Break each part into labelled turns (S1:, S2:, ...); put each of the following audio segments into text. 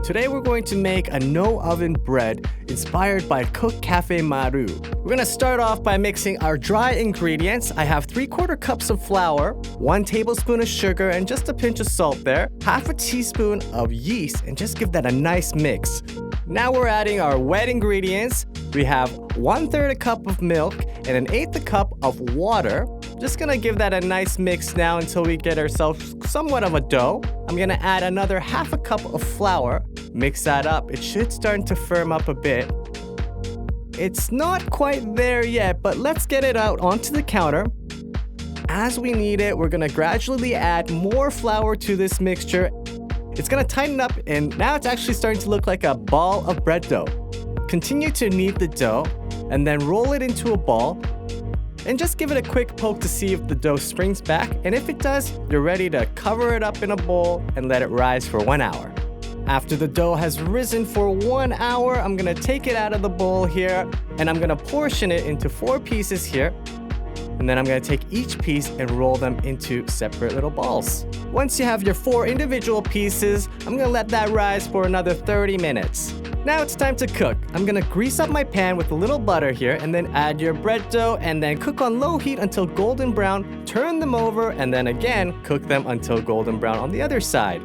S1: Today we're going to make a no-oven bread inspired by Cook Cafe Maru. We're gonna start off by mixing our dry ingredients. I have 3/4 cups of flour, 1 tablespoon of sugar, and just a pinch of salt there, half a teaspoon of yeast, and just give that a nice mix. Now we're adding our wet ingredients. We have 1/3 a cup of milk and 1/8 a cup of water. Just gonna give that a nice mix now until we get ourselves somewhat of a dough. I'm gonna add another half a cup of flour. Mix that up. It should start to firm up a bit. It's not quite there yet, but let's get it out onto the counter. As we knead it, we're gonna gradually add more flour to this mixture. It's gonna tighten up, and now it's actually starting to look like a ball of bread dough. Continue to knead the dough and then roll it into a ball. And just give it a quick poke to see if the dough springs back, and if it does, you're ready to cover it up in a bowl and let it rise for 1 hour. After the dough has risen for 1 hour, I'm gonna take it out of the bowl here, and I'm gonna portion it into 4 pieces here. And then I'm gonna take each piece and roll them into separate little balls. Once you have your 4 individual pieces, I'm gonna let that rise for another 30 minutes. Now it's time to cook. I'm gonna grease up my pan with a little butter here, and then add your bread dough, and then cook on low heat until golden brown. Turn them over, and then again, cook them until golden brown on the other side.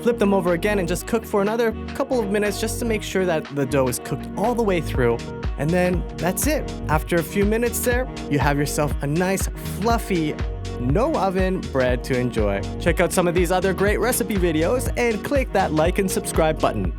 S1: Flip them over again and just cook for another couple of minutes just to make sure that the dough is cooked all the way through. And then that's it. After a few minutes there, you have yourself a nice fluffy no oven bread to enjoy. Check out some of these other great recipe videos and click that like and subscribe button.